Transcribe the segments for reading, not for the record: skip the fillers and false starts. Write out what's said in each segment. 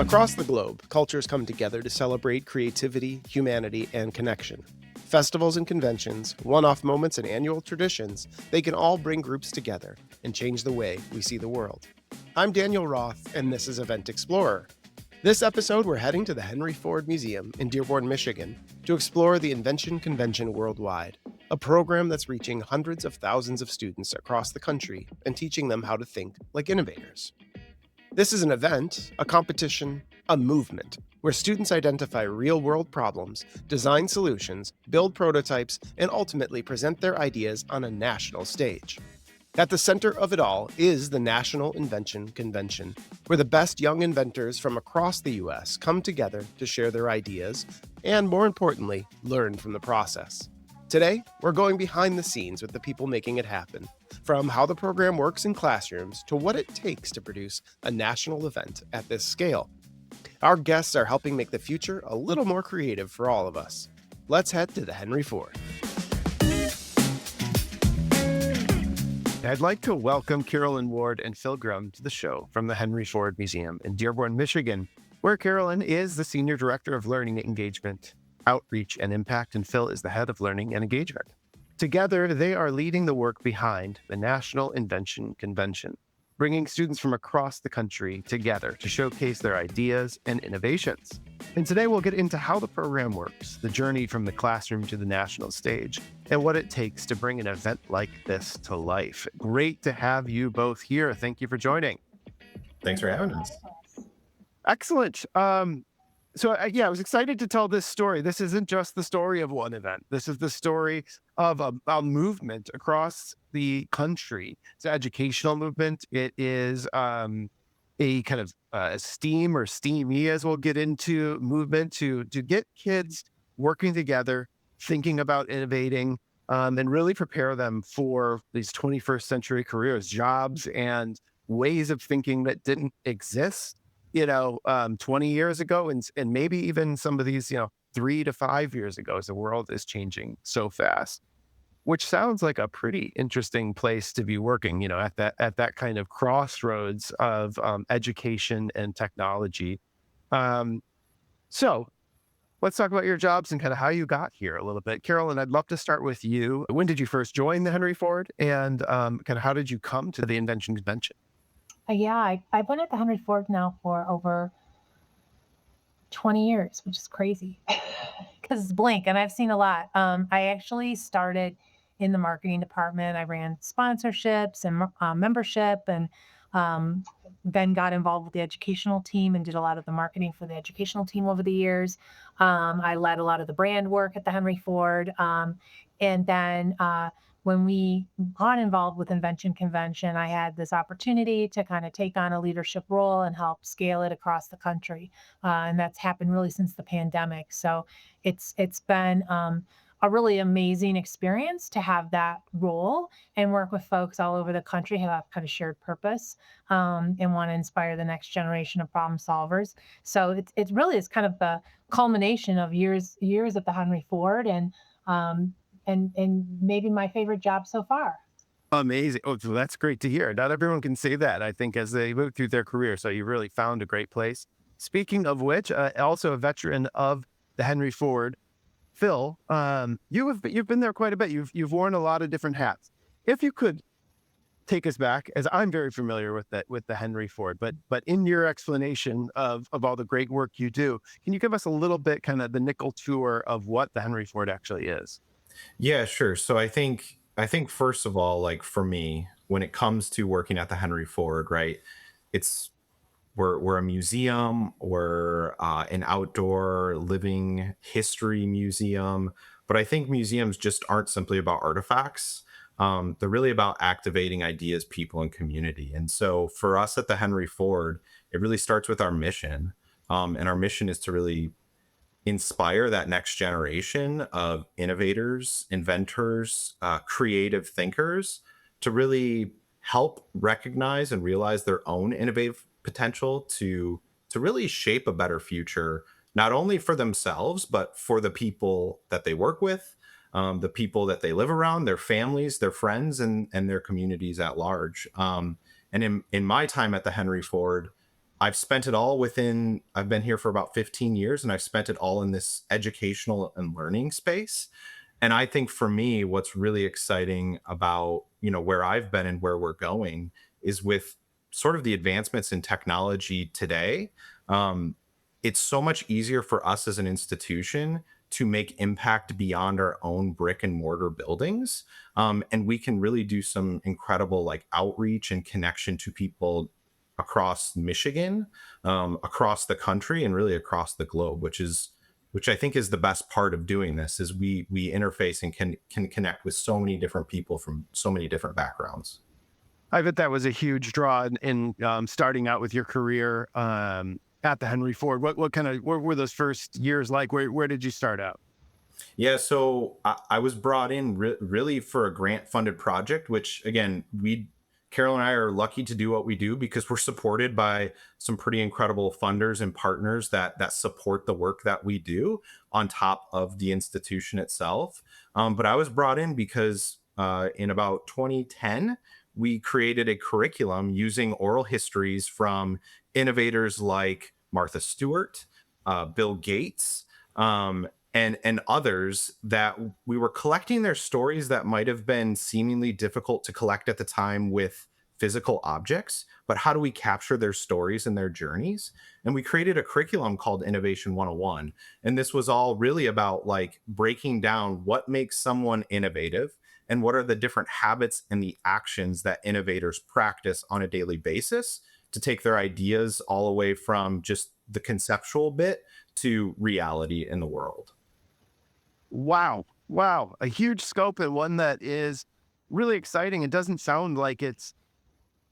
Across the globe, cultures come together to celebrate creativity, humanity, and connection. Festivals and conventions, one-off moments and annual traditions, they can all bring groups together and change the way we see the world. I'm Daniel Roth, and this is Event Explorer. This episode, we're heading to the Henry Ford Museum in Dearborn, Michigan, to explore the Invention Convention Worldwide, a program that's reaching hundreds of thousands of students across the country and teaching them how to think like innovators. This is an event, a competition, a movement, where students identify real-world problems, design solutions, build prototypes, and ultimately present their ideas on a national stage. At the center of it all is the National Invention Convention, where the best young inventors from across the U.S. come together to share their ideas and, more importantly, learn from the process. Today, we're going behind the scenes with the people making it happen, from how the program works in classrooms to what it takes to produce a national event at this scale. Our guests are helping make the future a little more creative for all of us. Let's head to the Henry Ford. I'd like to welcome Carolyn Ward and Phil Grumm to the show from the Henry Ford Museum in Dearborn, Michigan, where Carolyn is the Senior Director of Learning Engagement, Outreach, and Impact, and Phil is the Head of Learning and Engagement. Together, they are leading the work behind the National Invention Convention, bringing students from across the country together to showcase their ideas and innovations. And today we'll get into how the program works, the journey from the classroom to the national stage, and what it takes to bring an event like this to life. Great to have you both here. Thank you for joining. Thanks for having us. Excellent. I was excited to tell this story. This isn't just the story of one event. This is the story of a movement across the country. It's an educational movement. It is a kind of STEAM or STEAMy, as we'll get into, movement to get kids working together, thinking about innovating, and really prepare them for these 21st century careers, jobs, and ways of thinking that didn't exist 20 years ago, and maybe even some of these, 3 to 5 years ago, as the world is changing so fast, which sounds like a pretty interesting place to be working, at that kind of crossroads of education and technology. So let's talk about your jobs and kind of how you got here a little bit. Carolyn, I'd love to start with you. When did you first join the Henry Ford, and kind of how did you come to the Invention Convention? I've been at the Henry Ford now for over 20 years, which is crazy because it's blank and I've seen a lot. I actually started in the marketing department. I ran sponsorships and membership, and then got involved with the educational team and did a lot of the marketing for the educational team over the years. I led a lot of the brand work at the Henry Ford. And then when we got involved with Invention Convention, I had this opportunity to kind of take on a leadership role and help scale it across the country. And that's happened really since the pandemic. So it's been a really amazing experience to have that role and work with folks all over the country who have kind of shared purpose and want to inspire the next generation of problem solvers. So it really is kind of the culmination of years at the Henry Ford, and maybe my favorite job so far. Amazing. Oh, so that's great to hear. Not everyone can say that, I think, as they move through their career. So you really found a great place. Speaking of which, also a veteran of the Henry Ford, Phil, you've been there quite a bit. You've worn a lot of different hats. If you could take us back, as I'm very familiar with the Henry Ford, but in your explanation of all the great work you do, can you give us a little bit kind of the nickel tour of what the Henry Ford actually is? Yeah, sure. So I think first of all, like for me, when it comes to working at the Henry Ford, right, it's we're a museum, we're an outdoor living history museum, but I think museums just aren't simply about artifacts. They're really about activating ideas, people, and community. And so for us at the Henry Ford, it really starts with our mission, and our mission is to really inspire that next generation of innovators, inventors, creative thinkers to really help recognize and realize their own innovative potential to really shape a better future, not only for themselves, but for the people that they work with, the people that they live around, their families, their friends, and their communities at large. And in my time at the Henry Ford, I've spent it all I've been here for about 15 years, and I've spent it all in this educational and learning space. And I think for me, what's really exciting about, where I've been and where we're going is with sort of the advancements in technology today. Um, it's so much easier for us as an institution to make impact beyond our own brick and mortar buildings. And we can really do some incredible like outreach and connection to people across Michigan, across the country, and really across the globe, which I think is the best part of doing this, is we interface and can connect with so many different people from so many different backgrounds. I bet that was a huge draw in starting out with your career at the Henry Ford. What were those first years like? Where did you start out? Yeah, so I was brought in really for a grant funded project, which again, Carol and I are lucky to do what we do because we're supported by some pretty incredible funders and partners that support the work that we do on top of the institution itself. But I was brought in because in about 2010, we created a curriculum using oral histories from innovators like Martha Stewart, Bill Gates, and others, that we were collecting their stories that might have been seemingly difficult to collect at the time with physical objects, but how do we capture their stories and their journeys? And we created a curriculum called Innovation 101. And this was all really about like breaking down what makes someone innovative and what are the different habits and the actions that innovators practice on a daily basis to take their ideas all the way from just the conceptual bit to reality in the world. Wow. Wow. A huge scope, and one that is really exciting. It doesn't sound like it's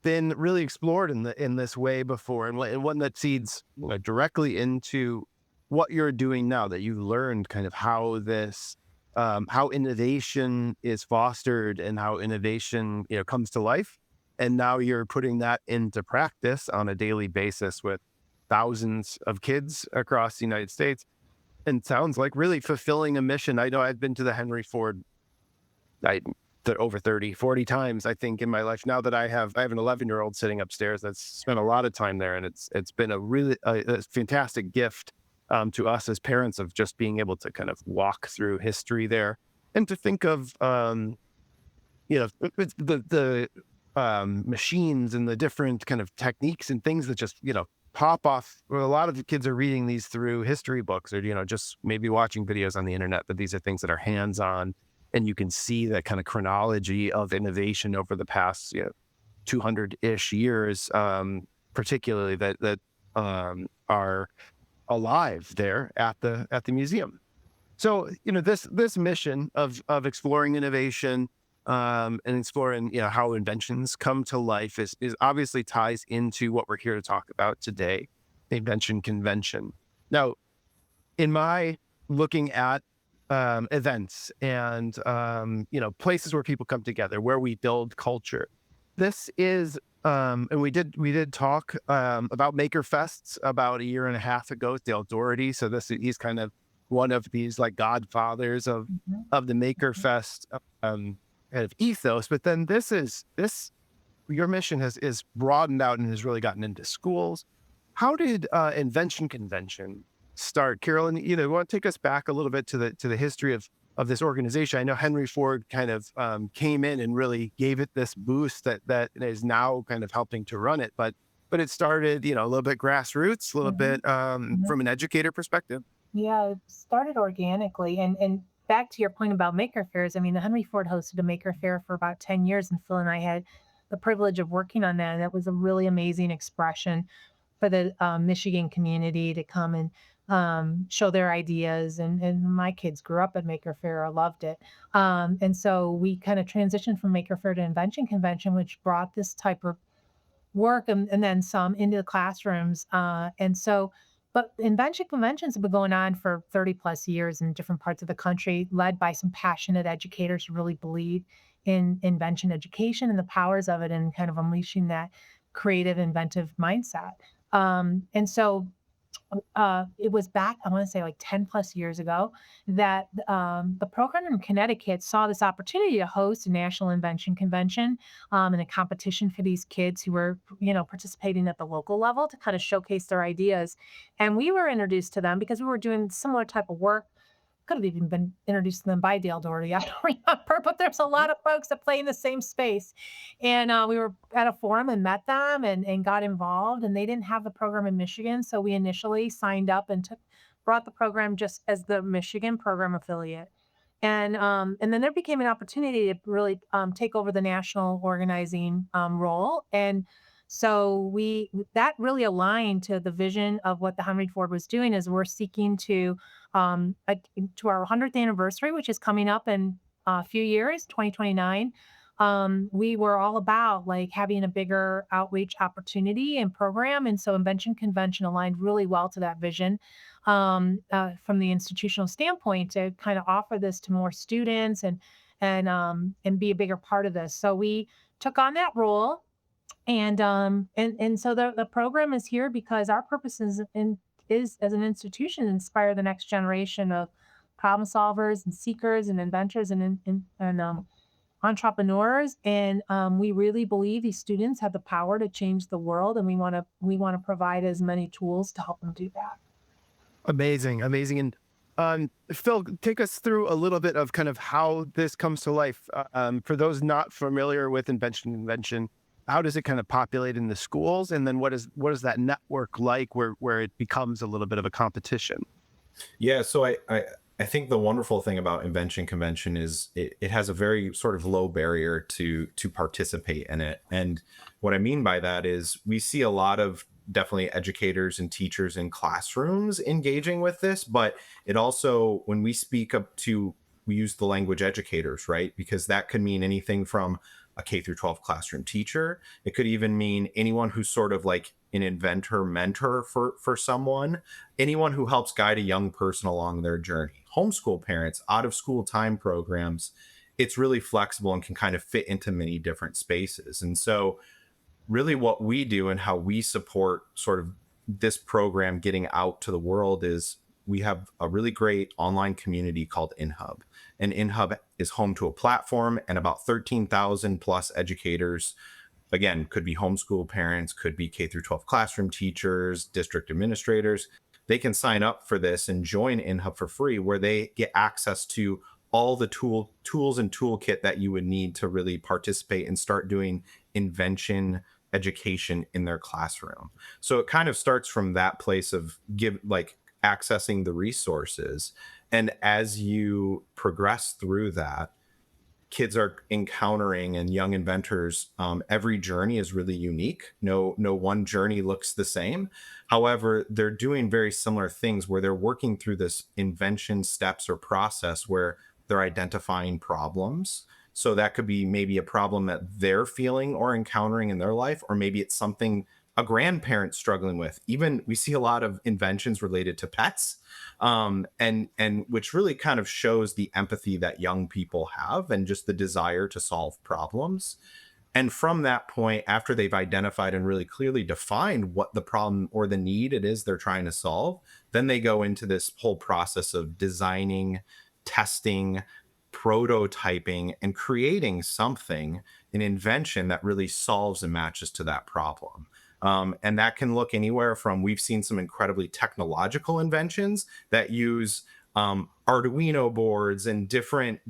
been really explored in this way before, and one that feeds directly into what you're doing now, that you learned kind of how this how innovation is fostered and how innovation comes to life. And now you're putting that into practice on a daily basis with thousands of kids across the United States. And sounds like really fulfilling a mission. I know I've been to the Henry Ford over 30, 40 times, I think, in my life. Now that I have an 11-year-old sitting upstairs that's spent a lot of time there. And it's been a fantastic gift to us as parents, of just being able to kind of walk through history there, and to think of, the machines and the different kind of techniques and things that just, pop off. Well, a lot of the kids are reading these through history books, or, just maybe watching videos on the internet, but these are things that are hands-on, and you can see that kind of chronology of innovation over the past 200-ish years, particularly that are alive there at the museum. So, this mission of exploring innovation and exploring, how inventions come to life is obviously ties into what we're here to talk about today, the Invention Convention. Now, in my looking at events and, places where people come together, where we build culture, this is, and we did talk about Maker Fests about a year and a half ago with Dale Doherty. So he's kind of one of these like godfathers of the Maker Fest kind of ethos. But then your mission is broadened out and has really gotten into schools. How did Invention Convention start? Carolyn, you want to take us back a little bit to the history of this organization? I know Henry Ford kind of came in and really gave it this boost that is now kind of helping to run it. But it started, a little bit grassroots, a little bit from an educator perspective. Yeah, it started organically. And back to your point about maker fairs, I mean, the Henry Ford hosted a maker fair for about 10 years, and Phil and I had the privilege of working on that. And that was a really amazing expression for the Michigan community to come and show their ideas. And my kids grew up at Maker Faire, loved it. And so we kind of transitioned from Maker Faire to Invention Convention, which brought this type of work and then some into the classrooms. But invention conventions have been going on for 30 plus years in different parts of the country, led by some passionate educators who really believe in invention education and the powers of it, and kind of unleashing that creative, inventive mindset. And so it was back, I want to say like 10 plus years ago, that the program in Connecticut saw this opportunity to host a National Invention Convention and a competition for these kids who were, participating at the local level to kind of showcase their ideas. And we were introduced to them because we were doing similar type of work. Could have even been introduced to them by Dale Doherty, I don't remember, but there's a lot of folks that play in the same space. And we were at a forum and met them and got involved, and they didn't have the program in Michigan. So we initially signed up and brought the program just as the Michigan program affiliate. And then there became an opportunity to really take over the national organizing role. And so that really aligned to the vision of what the Henry Ford was doing, is we're seeking to our 100th anniversary, which is coming up in a few years, 2029. We were all about like having a bigger outreach opportunity and program. And so Invention Convention aligned really well to that vision from the institutional standpoint, to kind of offer this to more students and be a bigger part of this. So we took on that role. And so the program is here because our purpose is as an institution inspire the next generation of problem solvers and seekers and inventors and entrepreneurs. And we really believe these students have the power to change the world, and we want to provide as many tools to help them do that. Amazing, amazing. And Phil, take us through a little bit of kind of how this comes to life. For those not familiar with Invention Convention, how does it kind of populate in the schools? And then what is that network like where it becomes a little bit of a competition? Yeah, so I think the wonderful thing about Invention Convention is it has a very sort of low barrier to participate in it. And what I mean by that is we see a lot of definitely educators and teachers in classrooms engaging with this, but it also, when we speak up to, we use the language educators, right? Because that could mean anything from a K through 12 classroom teacher. It could even mean anyone who's sort of like an inventor mentor for someone, anyone who helps guide a young person along their journey, homeschool parents, out of school time programs. It's really flexible and can kind of fit into many different spaces. And so really what we do and how we support sort of this program getting out to the world is we have a really great online community called InHub. And InHub is home to a platform and about 13,000 plus educators. Again, could be homeschool parents, could be K through 12 classroom teachers, district administrators. They can sign up for this and join InHub for free, where they get access to all the tools and toolkit that you would need to really participate and start doing invention education in their classroom. So it kind of starts from that place of accessing the resources. And as you progress through that, kids are encountering, and young inventors, every journey is really unique. No one journey looks the same. However, they're doing very similar things where they're working through this invention steps or process where they're identifying problems. So that could be maybe a problem that they're feeling or encountering in their life, or maybe it's something a grandparent's struggling with. Even we see a lot of inventions related to pets, and which really kind of shows the empathy that young people have and just the desire to solve problems. And from that point, after they've identified and really clearly defined what the problem or the need it is they're trying to solve, then they go into this whole process of designing, testing, prototyping, and creating something, an invention that really solves and matches to that problem. And that can look anywhere from, we've seen some incredibly technological inventions that use Arduino boards and different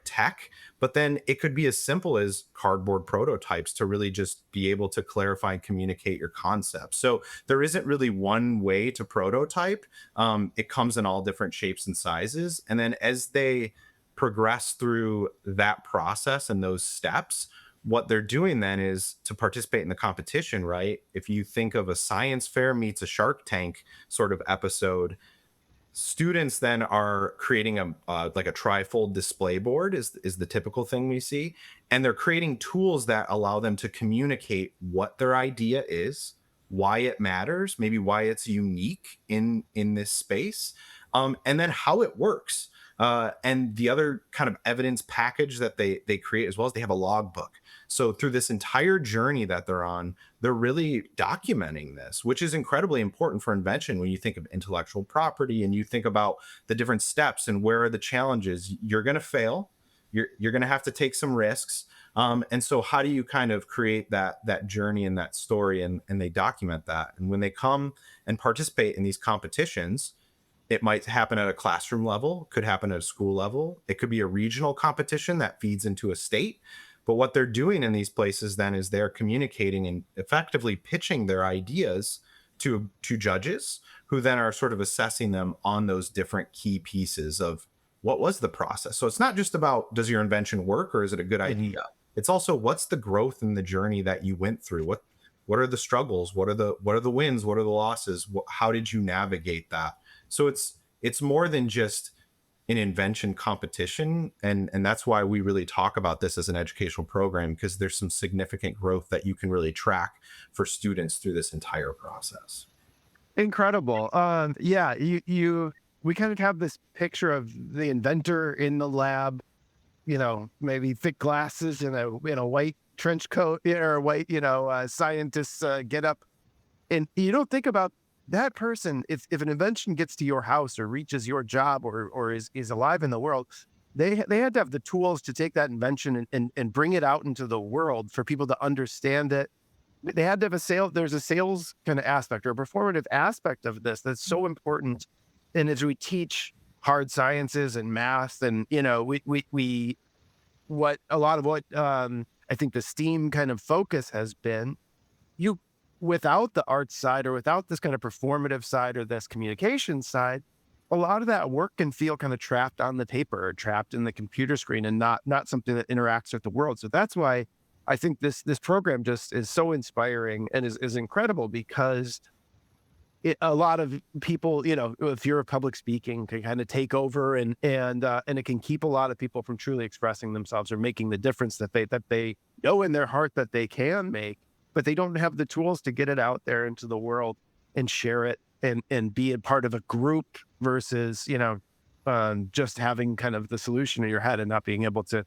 tech, but then it could be as simple as cardboard prototypes to really just be able to clarify and communicate your concept. So there isn't really one way to prototype. It comes in all different shapes and sizes. And then as they progress through that process and those steps, what they're doing then is to participate in the competition, right? If you think of a science fair meets a Shark Tank sort of episode, students then are creating a trifold display board is the typical thing we see. And they're creating tools that allow them to communicate what their idea is, why it matters, maybe why it's unique in this space, and then how it works. And the other kind of evidence package that they create as well is they have a logbook. So through this entire journey that they're on, they're really documenting this, which is incredibly important for invention when you think of intellectual property and you think about the different steps and where are the challenges. You're going to fail. You're going to have to take some risks. And so how do you kind of create that journey and that story, and they document that. And when they come and participate in these competitions, it might happen at a classroom level, could happen at a school level. It could be a regional competition that feeds into a state. But what they're doing in these places then is they're communicating and effectively pitching their ideas to judges who then are sort of assessing them on those different key pieces of what was the process. So it's not just about, does your invention work or is it a good idea? It's also, what's the growth in the journey that you went through? What are the struggles? What are the wins? What are the losses? How did you navigate that? So it's more than just an invention competition. And that's why we really talk about this as an educational program, because there's some significant growth that you can really track for students through this entire process. Incredible. Yeah, we kind of have this picture of the inventor in the lab, maybe thick glasses and a white trench coat, or a white, scientist get up. And you don't think about that person. If an invention gets to your house or reaches your job or is alive in the world, they had to have the tools to take that invention and bring it out into the world for people to understand it. They had to have there's a sales kind of aspect or a performative aspect of this that's so important. And as we teach hard sciences and math, and what a lot of what I think the STEAM kind of focus has been, without the art side or without this kind of performative side or this communication side, a lot of that work can feel kind of trapped on the paper or trapped in the computer screen and not something that interacts with the world. So that's why I think this program just is so inspiring and is incredible, because a lot of people, if fear of public speaking can kind of take over, and it can keep a lot of people from truly expressing themselves or making the difference that they know in their heart that they can make, but they don't have the tools to get it out there into the world and share it and be a part of a group versus, just having kind of the solution in your head and not being able to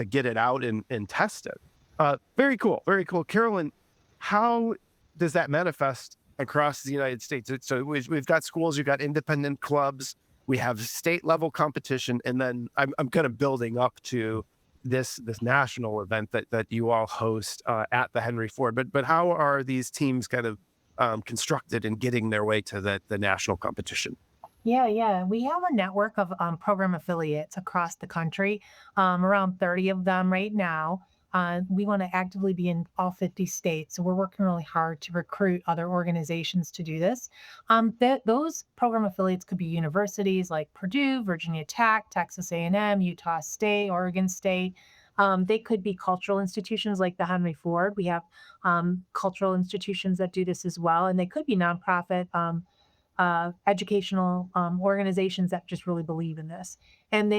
get it out and test it. Very cool. Very cool. Carolyn, how does that manifest across the United States? So we've got schools, you've got independent clubs, we have state level competition, and then I'm kind of building up to this national event that you all host at the Henry Ford. But how are these teams kind of constructed in getting their way to the national competition? Yeah. We have a network of program affiliates across the country, around 30 of them right now. We want to actively be in all 50 states. So we're working really hard to recruit other organizations to do this. Those program affiliates could be universities like Purdue, Virginia Tech, Texas A&M, Utah State, Oregon State. They could be cultural institutions like the Henry Ford. We have cultural institutions that do this as well. And they could be nonprofit educational organizations that just really believe in this. And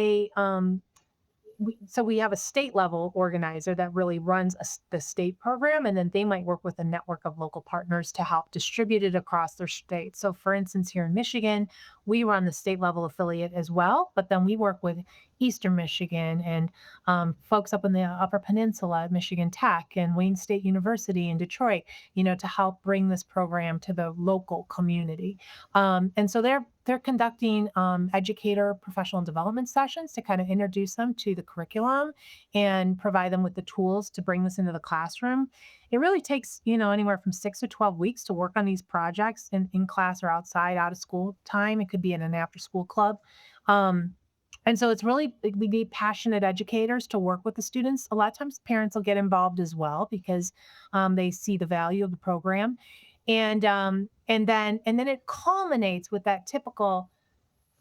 so we have a state level organizer that really runs the state program, and then they might work with a network of local partners to help distribute it across their state. So for instance, here in Michigan, we run the state level affiliate as well, but then we work with Eastern Michigan and folks up in the Upper Peninsula at Michigan Tech and Wayne State University in Detroit, to help bring this program to the local community. And so they're conducting educator professional development sessions to kind of introduce them to the curriculum and provide them with the tools to bring this into the classroom. It really takes, anywhere from 6 to 12 weeks to work on these projects in class or outside, out of school time. It could be in an after school club. And so we need passionate educators to work with the students. A lot of times parents will get involved as well because they see the value of the program. And then it culminates with that typical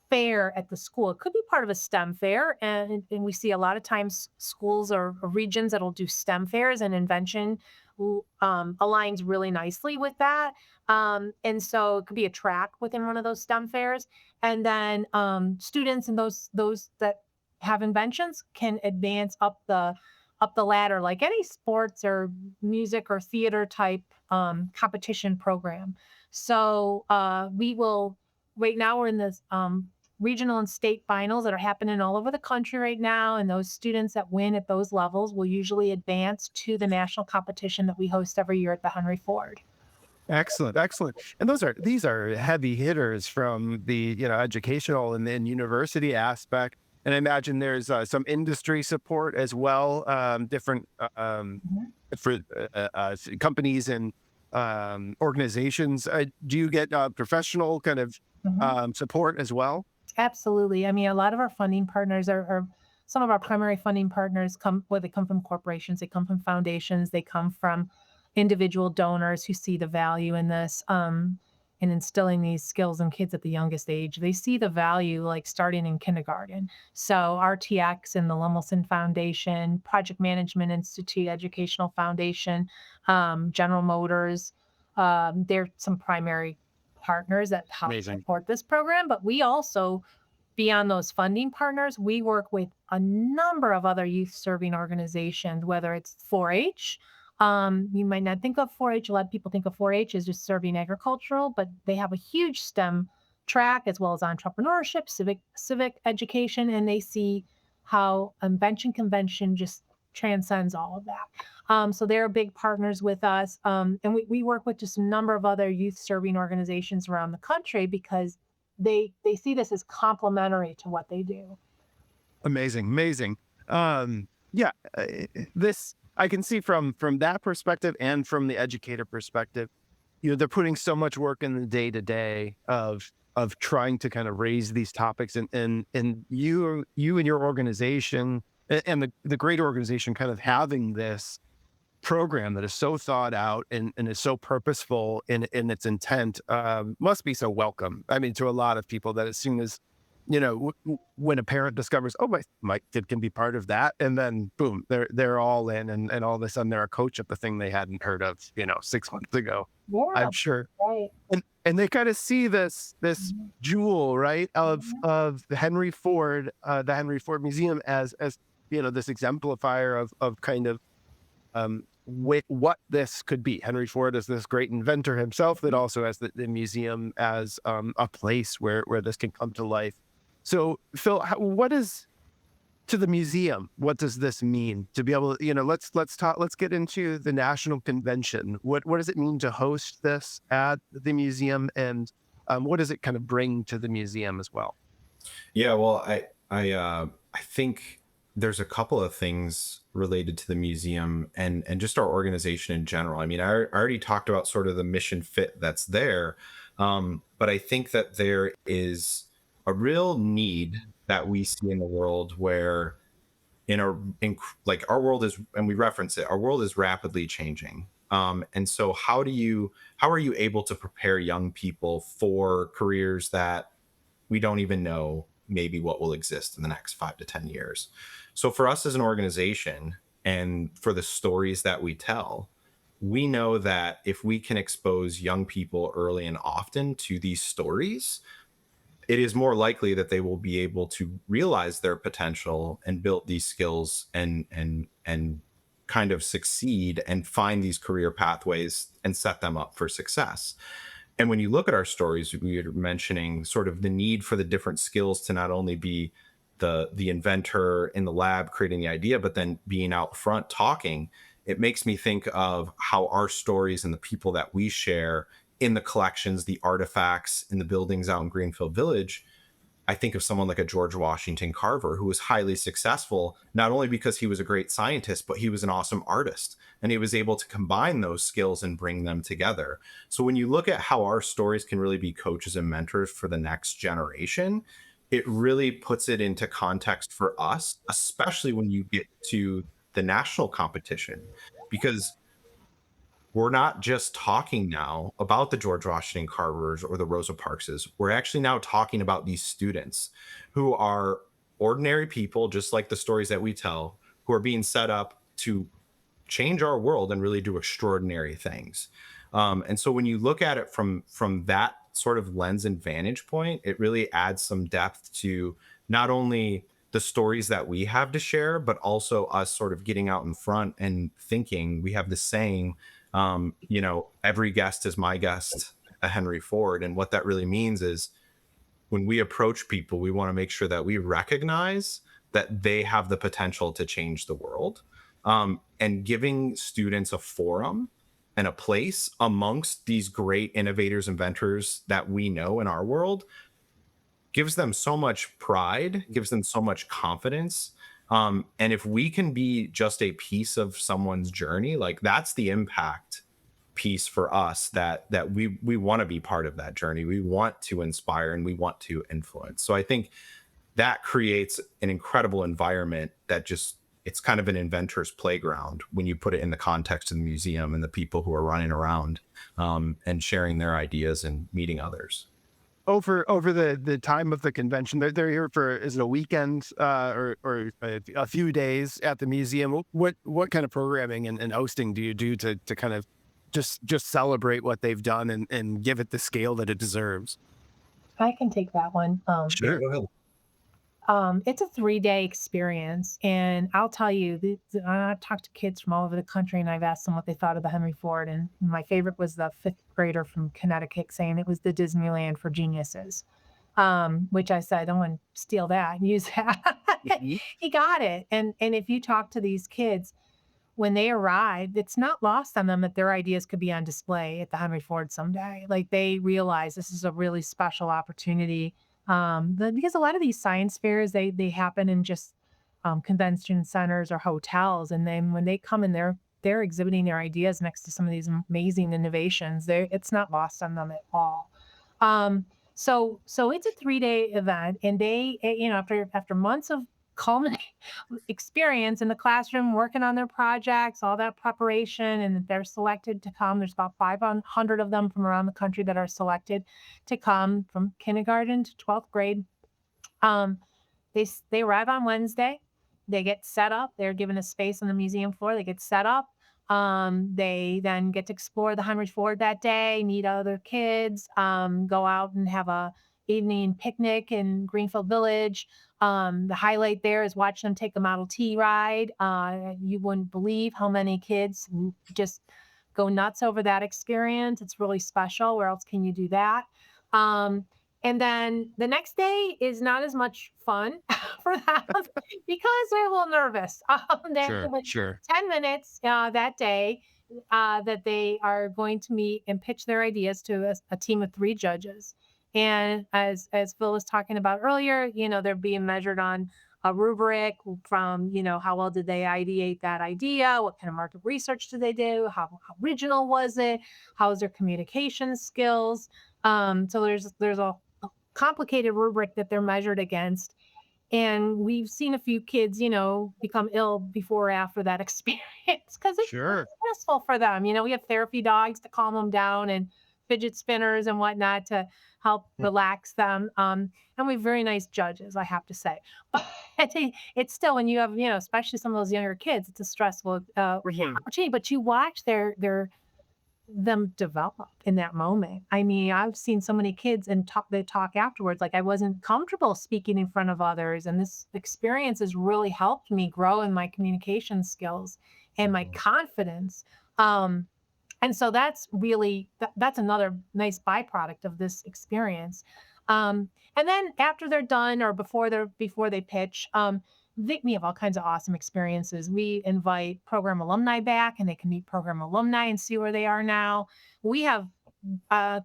fair at the school. It could be part of a STEM fair, and we see a lot of times schools or regions that'll do STEM fairs, and invention aligns really nicely with that. And so it could be a track within one of those STEM fairs, and then students and those that have inventions can advance up the ladder, like any sports or music or theater type competition program. So we will. Right now, we're in this regional and state finals that are happening all over the country right now. And those students that win at those levels will usually advance to the national competition that we host every year at the Henry Ford. Excellent, excellent. And these are heavy hitters from the educational and then university aspect. And I imagine there's some industry support as well, different Mhm. for companies and organizations. Do you get professional kind of Mhm. support as well? Absolutely. I mean, a lot of our funding partners are some of our primary funding partners they come from corporations, they come from foundations, they come from individual donors who see the value in this, in instilling these skills in kids at the youngest age. They see the value like starting in kindergarten. So RTX and the Lemelson Foundation, Project Management Institute, Educational Foundation, General Motors, they're some primary partners that help Amazing. support this program, but we also, beyond those funding partners, we work with a number of other youth serving organizations, whether it's 4-H. You might not think of 4-H. A lot of people think of 4-H as just serving agricultural, but they have a huge STEM track as well as entrepreneurship, civic education, and they see how Invention Convention just transcends all of that. So they're big partners with us. And we work with just a number of other youth serving organizations around the country because they see this as complementary to what they do. Amazing, amazing. Yeah, this I can see from that perspective and from the educator perspective. They're putting so much work in the day to day of trying to kind of raise these topics, and you and your organization and the great organization kind of having this program that is so thought out and is so purposeful in its intent must be so welcome. I mean, to a lot of people, that as soon as when a parent discovers, oh, my kid can be part of that, and then boom, they're all in, and all of a sudden they're a coach at the thing they hadn't heard of 6 months ago. Yeah, I'm sure. right. And they kind of see this Mhm, jewel, right, mhm, of the Henry Ford Museum as this exemplifier of kind of what this could be. Henry Ford is this great inventor himself that mhm. also has the museum as a place where this can come to life. So, Phil, what is to the museum? What does this mean to be able to, let's talk, let's get into the national convention. What does it mean to host this at the museum, and what does it kind of bring to the museum as well? Yeah, well, I think there's a couple of things related to the museum and just our organization in general. I mean, I already talked about sort of the mission fit that's there, but I think that there is a real need that we see in the world where like our world is, and we reference it, our world is rapidly changing. And so how are you able to prepare young people for careers that we don't even know maybe what will exist in the next 5 to 10 years? So for us as an organization and for the stories that we tell, we know that if we can expose young people early and often to these stories, it is more likely that they will be able to realize their potential and build these skills and kind of succeed and find these career pathways and set them up for success. And when you look at our stories, we were mentioning sort of the need for the different skills to not only be the inventor in the lab creating the idea, but then being out front talking. It makes me think of how our stories and the people that we share in the collections, the artifacts in the buildings out in Greenfield Village. I think of someone like a George Washington Carver, who was highly successful, not only because he was a great scientist, but he was an awesome artist. And he was able to combine those skills and bring them together. So when you look at how our stories can really be coaches and mentors for the next generation, it really puts it into context for us, especially when you get to the national competition, because we're not just talking now about the George Washington Carvers or the Rosa Parkses. We're actually now talking about these students who are ordinary people, just like the stories that we tell, who are being set up to change our world and really do extraordinary things. And so when you look at it from that sort of lens and vantage point, it really adds some depth to not only the stories that we have to share, but also us sort of getting out in front and thinking. We have this saying, every guest is my guest at Henry Ford. And what that really means is when we approach people, we want to make sure that we recognize that they have the potential to change the world. And giving students a forum and a place amongst these great innovators, inventors that we know in our world gives them so much pride, gives them so much confidence. And if we can be just a piece of someone's journey, like that's the impact piece for us, that we want to be part of that journey. We want to inspire and we want to influence. So I think that creates an incredible environment that just, it's kind of an inventor's playground when you put it in the context of the museum and the people who are running around and sharing their ideas and meeting others. Over the time of the convention, they're here for, is it a weekend or a few days at the museum? What kind of programming and hosting do you do to kind of just celebrate what they've done and give it the scale that it deserves? I can take that one. Sure. Go ahead. It's a 3-day experience, and I'll tell you, I've talked to kids from all over the country, and I've asked them what they thought of the Henry Ford. And my favorite was the fifth grader from Connecticut saying it was the Disneyland for geniuses, which I said, I want to steal that and use that. Mhm. He got it. And if you talk to these kids, when they arrived, it's not lost on them that their ideas could be on display at the Henry Ford someday. Like they realize this is a really special opportunity. Because a lot of these science fairs, they happen in just convention centers or hotels, and then when they come in, they're exhibiting their ideas next to some of these amazing innovations. It's not lost on them at all. So it's a 3-day event, and after months of culminating experience in the classroom, working on their projects, all that preparation, and they're selected to come. There's about 500 of them from around the country that are selected to come from kindergarten to 12th grade. Um, they arrive on Wednesday. They get set up. They're given a space on the museum floor. They get set up. They then get to explore the Henry Ford that day, meet other kids, go out and have a evening picnic in Greenfield Village. The highlight there is watching them take a Model T ride. You wouldn't believe how many kids just go nuts over that experience. It's really special. Where else can you do that? Um, and then the next day is not as much fun for them because they're a little nervous. They have like Sure. 10 minutes that day that they are going to meet and pitch their ideas to a team of 3 judges. And as Phil was talking about earlier, they're being measured on a rubric from, how well did they ideate that idea? What kind of market research did they do? How original was it? How's their communication skills? So there's a complicated rubric that they're measured against. And we've seen a few kids, become ill before or after that experience because it's Sure. stressful for them. We have therapy dogs to calm them down and fidget spinners and whatnot to help relax them. And we have very nice judges, I have to say. But it's still, when you have, especially some of those younger kids, it's a stressful Mhm. opportunity. But you watch them develop in that moment. I mean, I've seen so many kids and they talk afterwards, like I wasn't comfortable speaking in front of others. And this experience has really helped me grow in my communication skills and my confidence. And so that's really, that's another nice byproduct of this experience. And then after they're done or before they pitch, we have all kinds of awesome experiences. We invite program alumni back, and they can meet program alumni and see where they are now. We have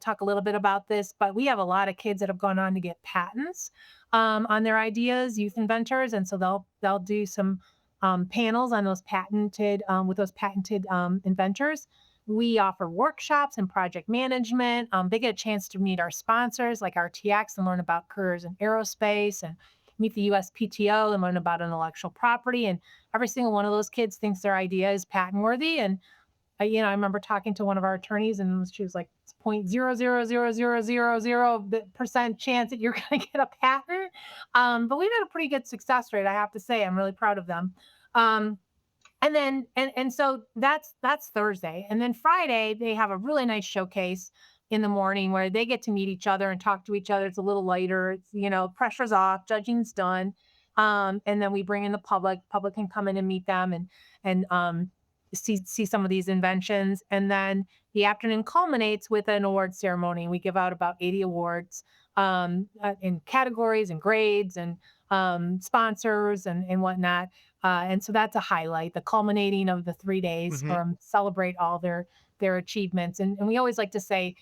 talk a little bit about this, but we have a lot of kids that have gone on to get patents on their ideas, youth inventors, and so they'll do some panels on those patented with those patented inventors. We offer workshops and project management. They get a chance to meet our sponsors like RTX and learn about careers in aerospace, and meet the USPTO and learn about intellectual property. And every single one of those kids thinks their idea is patent worthy. And I remember talking to one of our attorneys, and she was like, it's 0.00000% chance that you're going to get a patent. But we've had a pretty good success rate, I have to say. I'm really proud of them. And then so that's Thursday. And then Friday, they have a really nice showcase in the morning where they get to meet each other and talk to each other. It's a little lighter. It's, pressure's off, judging's done. And then we bring in the public. Public can come in and meet them and see some of these inventions. And then the afternoon culminates with an award ceremony. We give out about 80 awards in categories and grades and sponsors and whatnot. And so that's a highlight, the culminating of the 3 days Hmm. for 'em, celebrate all their achievements. And we always like to say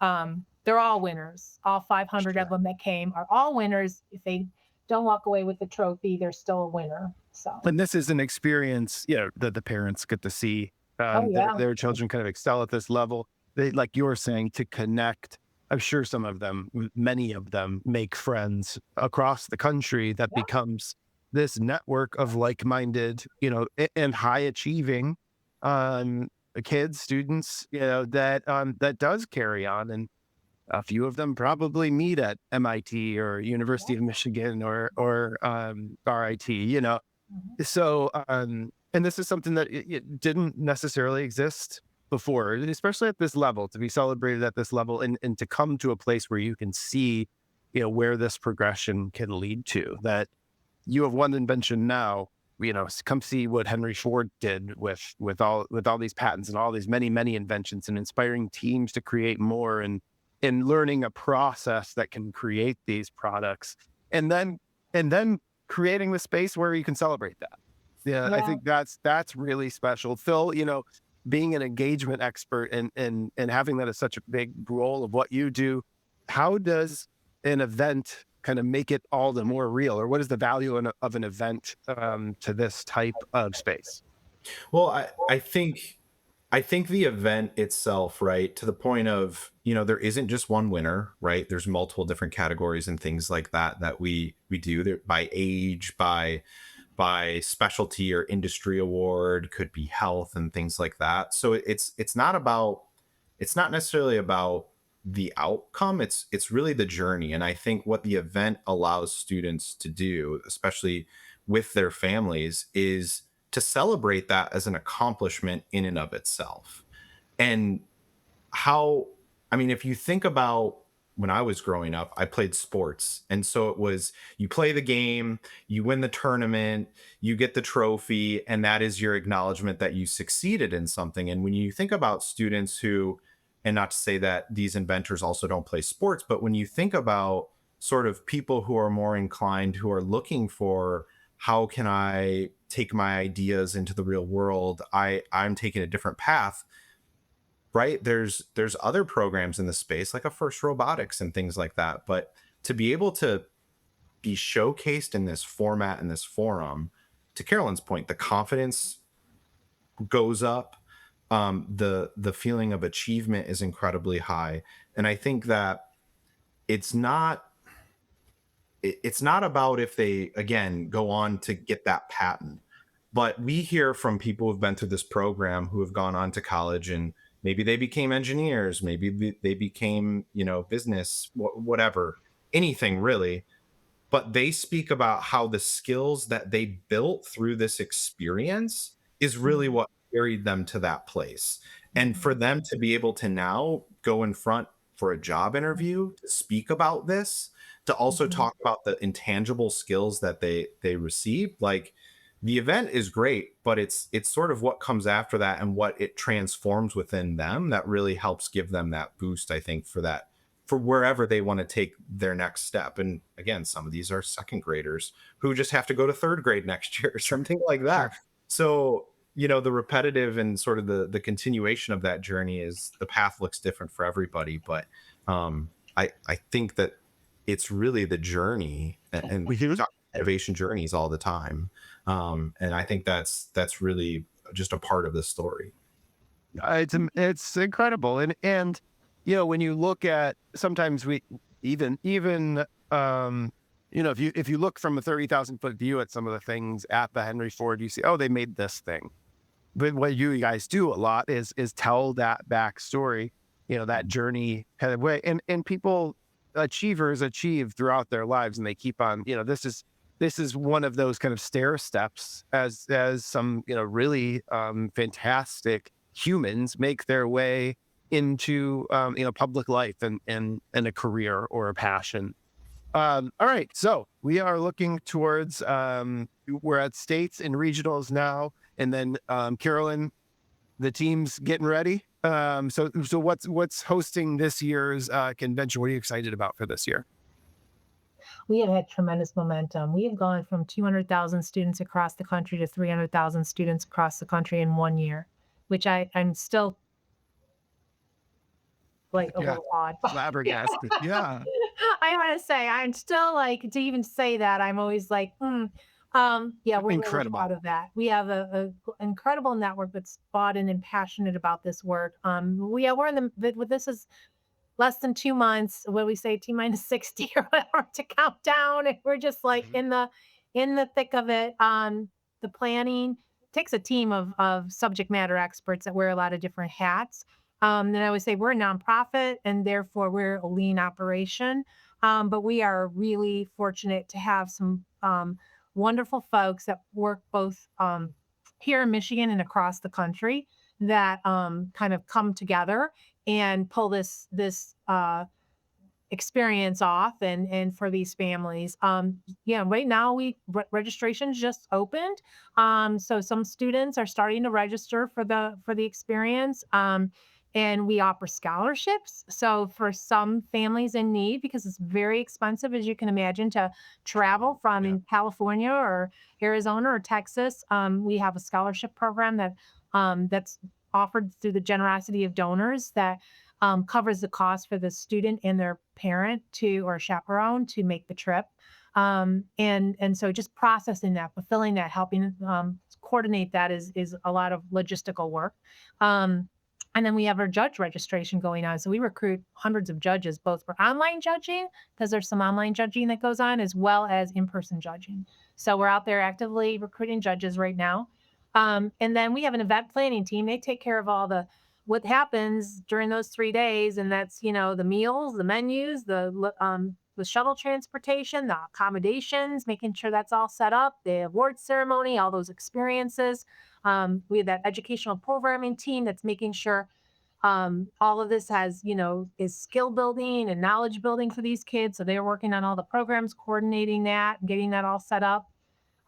they're all winners. All 500 of Sure. them that came are all winners. If they don't walk away with the trophy, they're still a winner. So, And this is an experience, that the parents get to see oh yeah, their children kind of excel at this level. They, like you were saying, to connect. I'm sure some of them, many of them, make friends across the country that yeah, becomes this network of like-minded, and high-achieving um, kids, students, that does carry on. And a few of them probably meet at MIT or University yeah. of Michigan or RIT. Mhm. So, and this is something that it didn't necessarily exist before, and especially at this level, to be celebrated at this level, and to come to a place where you can see, where this progression can lead to. That you have one invention now, come see what Henry Ford did with all these patents and all these many inventions, and inspiring teams to create more, and learning a process that can create these products, and then creating the space where you can celebrate that. Yeah, I Yeah. think that's really special. Phil, being an engagement expert and having that as such a big role of what you do, how does an event kind of make it all the more real, or what is the value of an event to this type of space? Well, I think the event itself, right, to the point of, there isn't just one winner, right? There's multiple different categories and things like that that we do there by age, by specialty or industry award, could be health and things like that. So it's not necessarily about the outcome. It's really the journey. And I think what the event allows students to do, especially with their families, is to celebrate that as an accomplishment in and of itself. And how, I mean, if you think about when I was growing up, I played sports. And so it was, you play the game, you win the tournament, you get the trophy, and that is your acknowledgement that you succeeded in something. And when you think about students who, and not to say that these inventors also don't play sports, but when you think about sort of people who are more inclined, who are looking for, how can I take my ideas into the real world? I'm taking a different path, right? There's other programs in the space like a First Robotics and things like that, but to be able to be showcased in this format, in this forum, to Carolyn's point, the confidence goes up. The feeling of achievement is incredibly high, and I think that it's not it's not about if they again go on to get that patent, but we hear from people who've been through this program, who have gone on to college, and maybe they became engineers, maybe they became, business, whatever, anything really. But they speak about how the skills that they built through this experience is really Mhm. what carried them to that place. And for Mhm. them to be able to now go in front for a job interview to speak about this, to also Mhm. talk about the intangible skills that they received, like, the event is great, but it's sort of what comes after that and what it transforms within them that really helps give them that boost, I think, for wherever they want to take their next step. And again, some of these are second graders who just have to go to third grade next year or Sure, something like that. sure. So, the repetitive and sort of the continuation of that journey is, the path looks different for everybody. But I think that it's really the journey, and we Mhm. talk innovation journeys all the time. And I think that's really just a part of the story. It's incredible, and when you look at, sometimes we even if you look from a 30,000 foot view at some of the things at the Henry Ford, you see, oh, they made this thing. But what you guys do a lot is tell that backstory, that journey kind of way, and people, achievers, achieve throughout their lives, and they keep on. This is one of those kind of stair steps, as some really fantastic humans make their way into public life, and a career or a passion. All right, so we are looking towards, we're at states and regionals now, and then Carolyn, the team's getting ready. So what's hosting this year's convention? What are you excited about for this year? We have had tremendous momentum. We have gone from 200,000 students across the country to 300,000 students across the country in 1 year, which I'm still like a Yeah, little awed by. flabbergasted. Yeah, I want to say I'm still like to even say that I'm always like, yeah, we're really incredible. proud of that. We have incredible network that's bought in and passionate about this work. We're in this is less than 2 months. What we say, T minus 60 or whatever to count down, and we're just like Mhm. in the thick of it. The planning takes a team of subject matter experts that wear a lot of different hats. And I would say we're a nonprofit and therefore we're a lean operation. But we are really fortunate to have some wonderful folks that work both here in Michigan and across the country that kind of come together and pull this experience off and for these families. Yeah, right now registration's just opened. So some students are starting to register for the experience. And we offer scholarships. So for some families in need, because it's very expensive, as you can imagine, to travel from Yeah. in California or Arizona or Texas, we have a scholarship program that's offered through the generosity of donors that covers the cost for the student and their parent to or chaperone to make the trip. And so just processing that, fulfilling that, helping coordinate that is a lot of logistical work. And then we have our judge registration going on. So we recruit hundreds of judges, both for online judging, because there's some online judging that goes on, as well as in-person judging. So we're out there actively recruiting judges right now. And then we have an event planning team. They take care of all what happens during those 3 days, and that's the meals, the menus, the shuttle transportation, the accommodations, making sure that's all set up, the awards ceremony, all those experiences. We have that educational programming team that's making sure all of this is skill building and knowledge building for these kids. So they're working on all the programs, coordinating that, getting that all set up.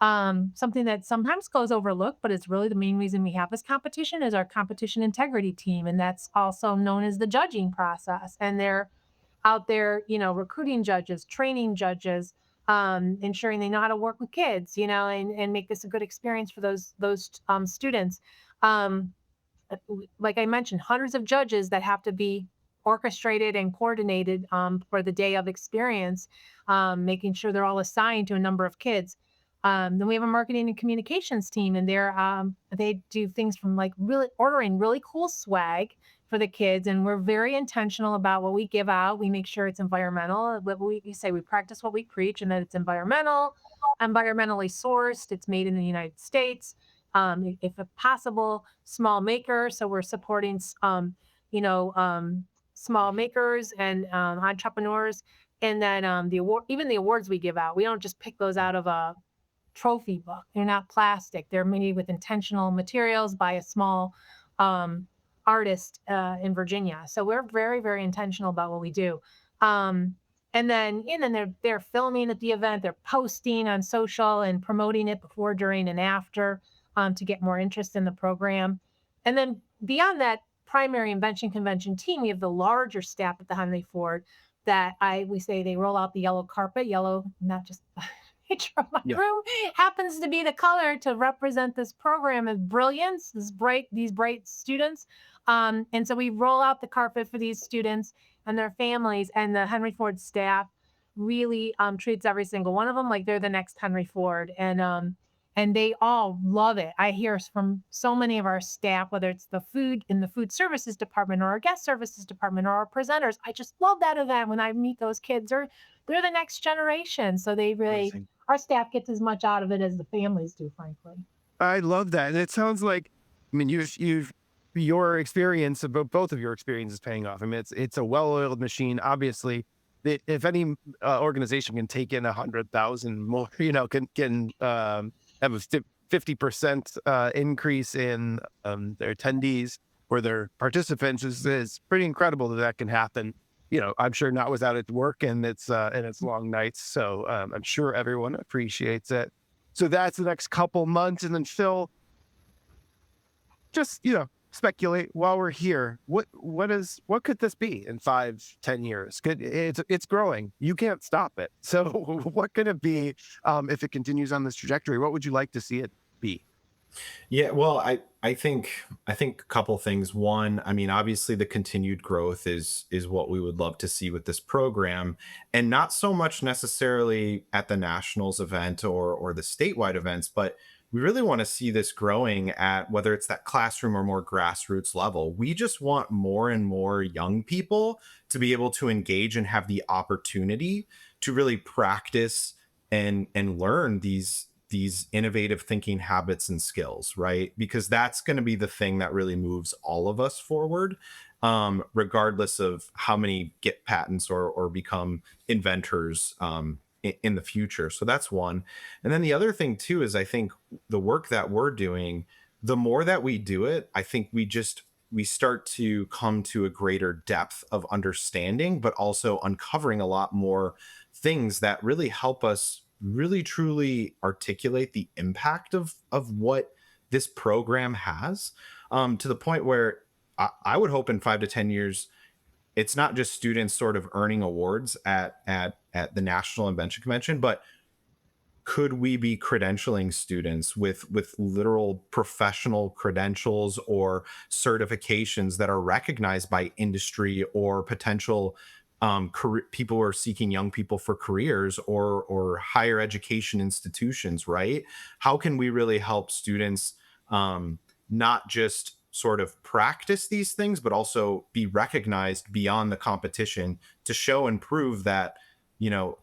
Something that sometimes goes overlooked, but it's really the main reason we have this competition is our competition integrity team. And that's also known as the judging process. And they're out there, recruiting judges, training judges, ensuring they know how to work with kids, and make this a good experience for those students. Um, like I mentioned, hundreds of judges that have to be orchestrated and coordinated for the day of experience, making sure they're all assigned to a number of kids. Then we have a marketing and communications team, and they do things from like really ordering really cool swag for the kids, and we're very intentional about what we give out. We make sure it's environmental. What we say, we practice what we preach, and that it's environmentally sourced. It's made in the United States. If possible, small maker. So we're supporting, you know, um, small makers and entrepreneurs. And then even the awards we give out, we don't just pick those out of a trophy book. They're not plastic. They're made with intentional materials by a small um, artist in Virginia. So we're very, very intentional about what we do. Um, and then they're filming at the event. They're posting on social and promoting it before, during, and after to get more interest in the program. And then beyond that primary invention convention team, we have the larger staff at the Henry Ford that we say they roll out the yellow carpet, yellow, not just picture of my Yeah. room happens to be the color to represent this program of brilliance, these bright students. And so we roll out the carpet for these students and their families, and the Henry Ford staff really treats every single one of them like they're the next Henry Ford. And they all love it. I hear from so many of our staff, whether it's the food services department or our guest services department or our presenters. I just love that event when I meet those kids. They're the next generation. So they really, Amazing. our staff gets as much out of it as the families do, frankly. I love that. And it sounds like, I mean, your experience about both of your experiences paying off. I mean, it's a well-oiled machine. Obviously, if any organization can take in 100,000 more, can have a 50% increase in their attendees or their participants is pretty incredible that can happen. I'm sure not without its work and its long nights. So I'm sure everyone appreciates it. So that's the next couple months, and then Phil, just speculate while we're here. What could this be in 5, 10 years? It's growing. You can't stop it. So what could it be if it continues on this trajectory? What would you like to see it be? Yeah, well, I think a couple things. One, I mean, obviously the continued growth is what we would love to see with this program, and not so much necessarily at the nationals event or the statewide events, but we really want to see this growing at whether it's that classroom or more grassroots level. We just want more and more young people to be able to engage and have the opportunity to really practice and learn these innovative thinking habits and skills, right? Because that's going to be the thing that really moves all of us forward, regardless of how many get patents or become inventors in the future. So that's one. And then the other thing too is I think the work that we're doing, the more that we do it, I think we start to come to a greater depth of understanding, but also uncovering a lot more things that really help us really truly articulate the impact of what this program has, to the point where I would hope in 5 to 10 years it's not just students sort of earning awards at the National Invention Convention, but could we be credentialing students with literal professional credentials or certifications that are recognized by industry or potential people who are seeking young people for careers or higher education institutions, right? How can we really help students not just sort of practice these things, but also be recognized beyond the competition to show and prove that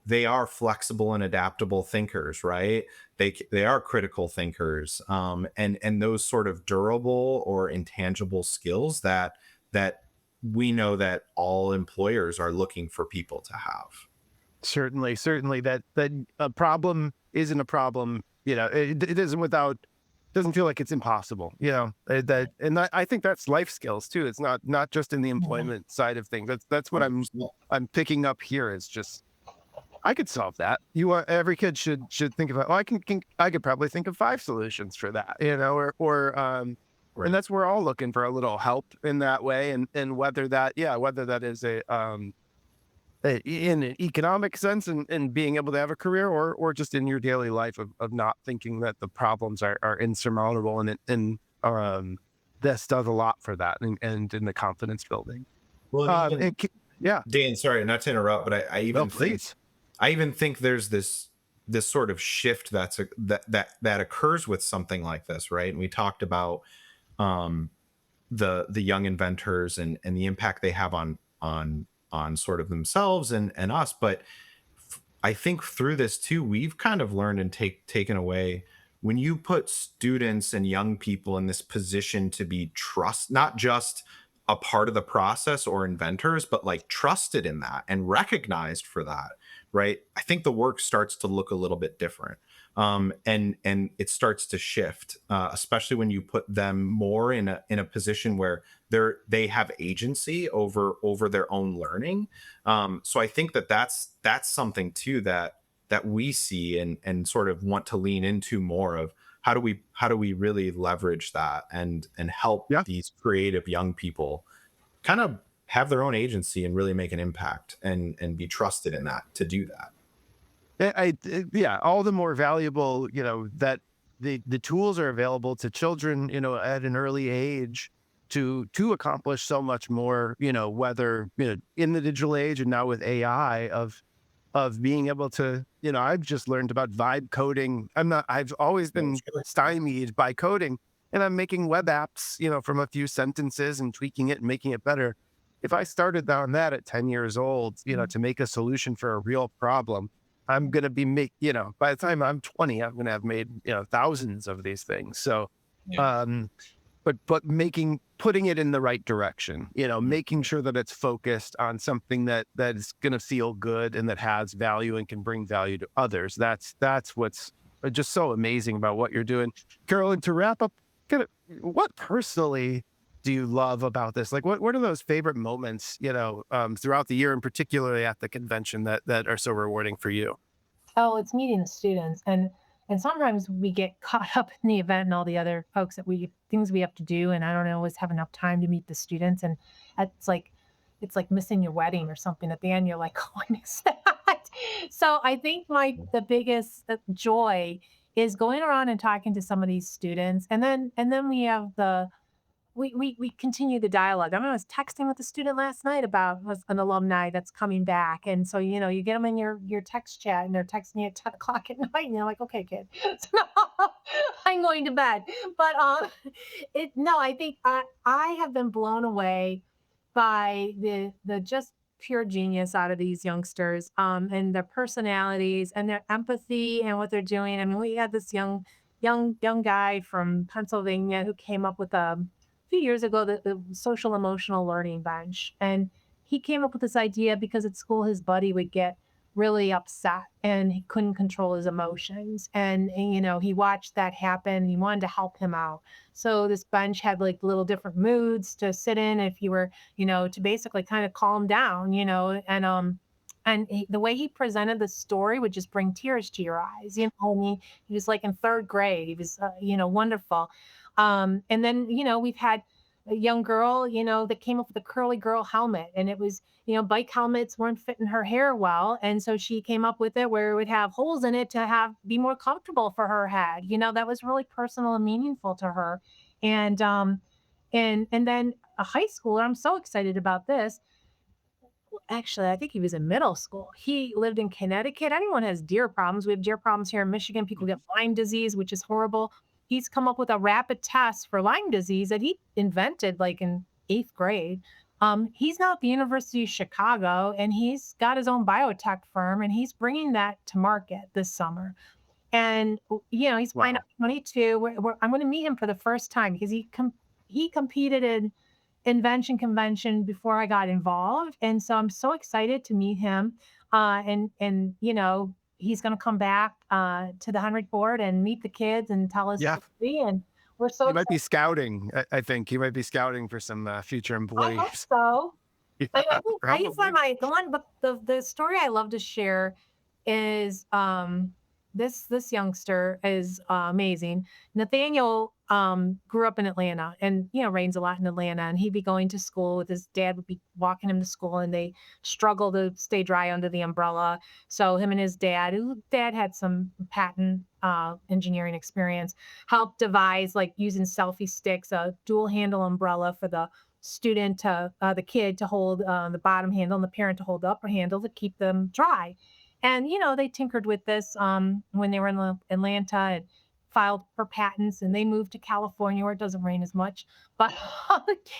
they are flexible and adaptable thinkers, right? They are critical thinkers, and those sort of durable or intangible skills that we know that all employers are looking for people to have. Certainly that a problem isn't a problem. It isn't without. Doesn't feel like it's impossible. I think that's life skills too. It's not just in the employment side of things. That's what I'm picking up here. Is just I could solve that. Every kid should think about. Oh, I could probably think of 5 solutions for that. Right. And that's we're all looking for a little help in that way. And whether that is in an economic sense and being able to have a career or just in your daily life of not thinking that the problems are insurmountable and this does a lot for that and in the confidence building. Well, Yeah. Dan, sorry, not to interrupt, but I even Please. I even think there's this sort of shift that occurs with something like this, right? And we talked about the young inventors and the impact they have on sort of themselves and us, but I think through this too, we've kind of learned and taken away when you put students and young people in this position to be not just a part of the process or inventors, but like trusted in that and recognized for that, right? I think the work starts to look a little bit different. And it starts to shift, especially when you put them more in a position where they have agency over their own learning. So I think that's something too that we see and sort of want to lean into more of. How do we really leverage that and help these creative young people kind of have their own agency and really make an impact and be trusted in that to do that. All the more valuable, that the tools are available to children, at an early age to accomplish so much more, whether, in the digital age and now with AI of being able to, I've just learned about vibe coding. I've always been stymied by coding, and I'm making web apps, from a few sentences and tweaking it and making it better. If I started down that at 10 years old, to make a solution for a real problem, I'm going to be by the time I'm 20, I'm going to have made, thousands of these things. So, but putting it in the right direction, making sure that it's focused on something that is going to feel good and that has value and can bring value to others. That's what's just so amazing about what you're doing. Carolyn, to wrap up, what personally do you love about this? Like, what are those favorite moments, throughout the year and particularly at the convention that are so rewarding for you? Oh, it's meeting the students. And And sometimes we get caught up in the event and all the other things we have to do. And I don't always have enough time to meet the students. And it's like, it's like missing your wedding or something at the end. You're like, oh, I missed that. So I think the biggest joy is going around and talking to some of these students. And then we have we continue the dialogue. I mean, I was texting with a student last night about an alumni that's coming back, and so you get them in your text chat, and they're texting you at 10 o'clock at night, and you're like, okay, kid, so I'm going to bed. But it no, I think I have been blown away by the just pure genius out of these youngsters, and their personalities and their empathy and what they're doing. I mean, we had this young guy from Pennsylvania who came up with a few years ago the social emotional learning bench, and he came up with this idea because at school his buddy would get really upset and he couldn't control his emotions, and he watched that happen and he wanted to help him out. So this bench had like little different moods to sit in if you were, to basically kind of calm down, and the way he presented the story would just bring tears to your eyes. And he was like in third grade. He was, wonderful. And then, we've had a young girl, that came up with a curly girl helmet, and it was, bike helmets weren't fitting her hair well. And so she came up with it where it would have holes in it to be more comfortable for her head. That was really personal and meaningful to her. And then a high schooler, I'm so excited about this. Actually, I think he was in middle school. He lived in Connecticut. Anyone has deer problems. We have deer problems here in Michigan. People get Lyme disease, which is horrible. He's come up with a rapid test for Lyme disease that he invented like in 8th grade. He's now at the University of Chicago, and he's got his own biotech firm, and he's bringing that to market this summer. And he's flying Wow. up 22. I'm going to meet him for the first time because he competed in Invention Convention before I got involved, and so I'm so excited to meet him. And he's going to come back to the Henry Ford and meet the kids and tell us Yeah. story. And we're so You might excited. be scouting. I think you might be scouting for some future I hope employees. so. Yeah, I think probably. the one, but the story I love to share is this youngster is amazing. Nathaniel grew up in Atlanta, and rains a lot in Atlanta, and he'd be going to school with his dad would be walking him to school, and they struggle to stay dry under the umbrella. So him and his who dad had some patent engineering experience, helped devise, like using selfie sticks, a dual handle umbrella for the kid to hold the bottom handle and the parent to hold the upper handle to keep them dry. And they tinkered with this when they were in Atlanta and filed for patents, and they moved to California where it doesn't rain as much. But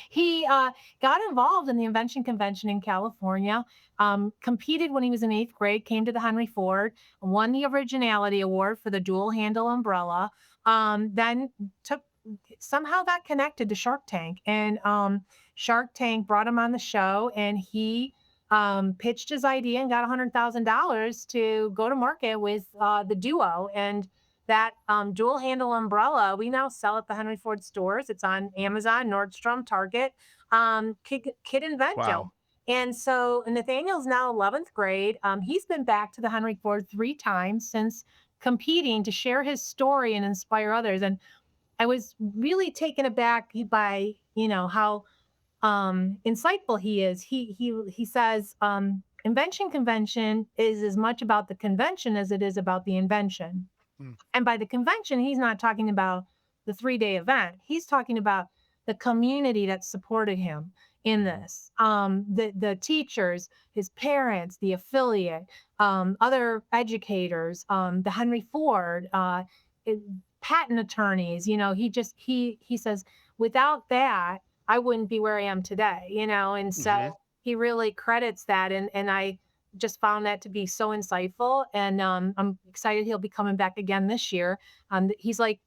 he got involved in the Invention Convention in California, competed when he was in 8th grade, came to the Henry Ford, won the Originality Award for the dual handle umbrella, then somehow got connected to Shark Tank, and Shark Tank brought him on the show, and he pitched his idea and got $100,000 to go to market with the Duo. And that dual handle umbrella we now sell at the Henry Ford stores. It's on Amazon, Nordstrom, Target, Kid Invention. Wow. And so Nathaniel's now 11th grade. He's been back to the Henry Ford 3 times since competing to share his story and inspire others. And I was really taken aback by how insightful he is. He says Invention Convention is as much about the convention as it is about the invention. Mm. And by the convention, he's not talking about the 3-day event. He's talking about the community that supported him in this. The teachers, his parents, the affiliate, other educators, the Henry Ford, patent attorneys. He says, without that, I wouldn't be where I am today, and so Mhm. he really credits that. And I just found that to be so insightful. And I'm excited he'll be coming back again this year. He's like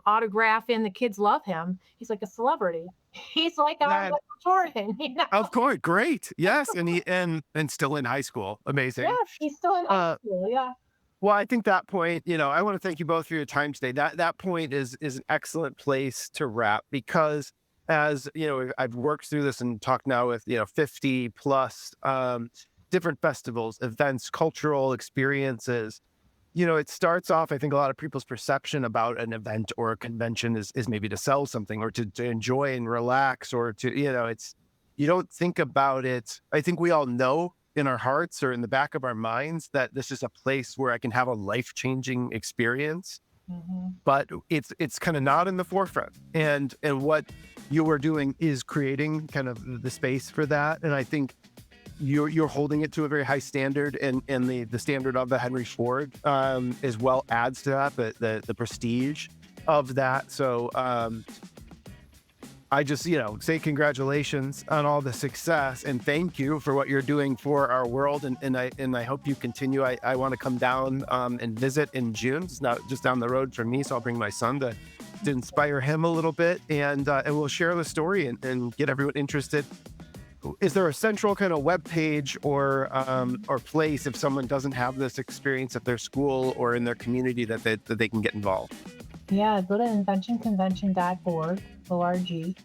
autographing, the kids love him. He's like a celebrity. He's like our That, Michael Jordan. of course, great. Yes, and and still in high school. Amazing. Yes, he's still in high Uh, school. Yeah. well, I think that point, I want to thank you both for your time today. That point is an excellent place to wrap, because as I've worked through this and talked now with 50 plus different festivals, events, cultural experiences. it starts off, I think a lot of people's perception about an event or a convention is maybe to sell something or to enjoy and relax or to, you don't think about it. I think we all know in our hearts or in the back of our minds that this is a place where I can have a life-changing experience, but it's kind of not in the forefront. And what you are doing is creating kind of the space for that. And I think you're holding it to a very high standard, and the standard of the Henry Ford as well adds to that, the prestige of that. So I just, say congratulations on all the success and thank you for what you're doing for our world. And I hope you continue. I want to come down and visit in June. It's not just down the road from me, so I'll bring my son to inspire him a little bit, and we'll share the story and get everyone interested. Is there a central kind of web page or place if someone doesn't have this experience at their school or in their community that they can get involved? Yeah, go to inventionconvention.org, O-R-G,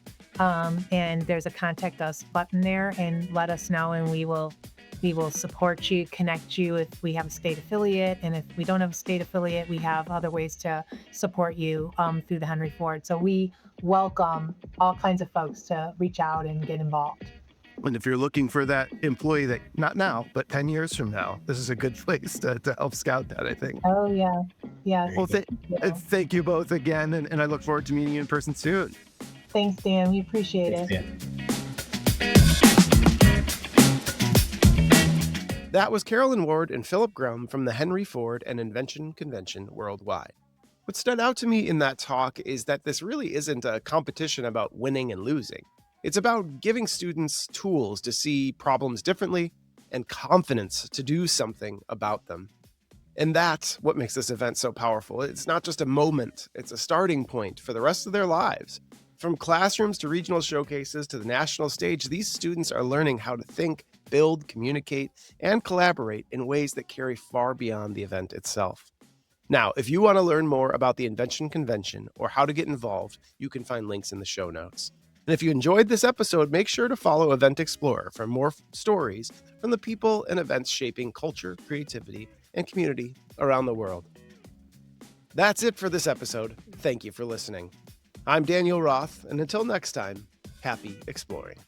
and there's a contact us button there, and let us know, and we will support you, connect you if we have a state affiliate, and if we don't have a state affiliate, we have other ways to support you through the Henry Ford. So we welcome all kinds of folks to reach out and get involved. And if you're looking for that employee that, not now, but 10 years from now, this is a good place to help scout that, I think. Oh, yeah. Yeah. Well, thank you both again, and I look forward to meeting you in person soon. Thanks, Dan. We appreciate it. That was Carolyn Ward and Philip Grumm from the Henry Ford and Invention Convention Worldwide. What stood out to me in that talk is that this really isn't a competition about winning and losing. It's about giving students tools to see problems differently and confidence to do something about them. And that's what makes this event so powerful. It's not just a moment, it's a starting point for the rest of their lives. From classrooms to regional showcases to the national stage, these students are learning how to think, build, communicate, and collaborate in ways that carry far beyond the event itself. Now, if you want to learn more about the Invention Convention or how to get involved, you can find links in the show notes. And if you enjoyed this episode, make sure to follow Event Explorer for more stories from the people and events shaping culture, creativity, and community around the world. That's it for this episode. Thank you for listening. I'm Daniel Roth, and until next time, happy exploring.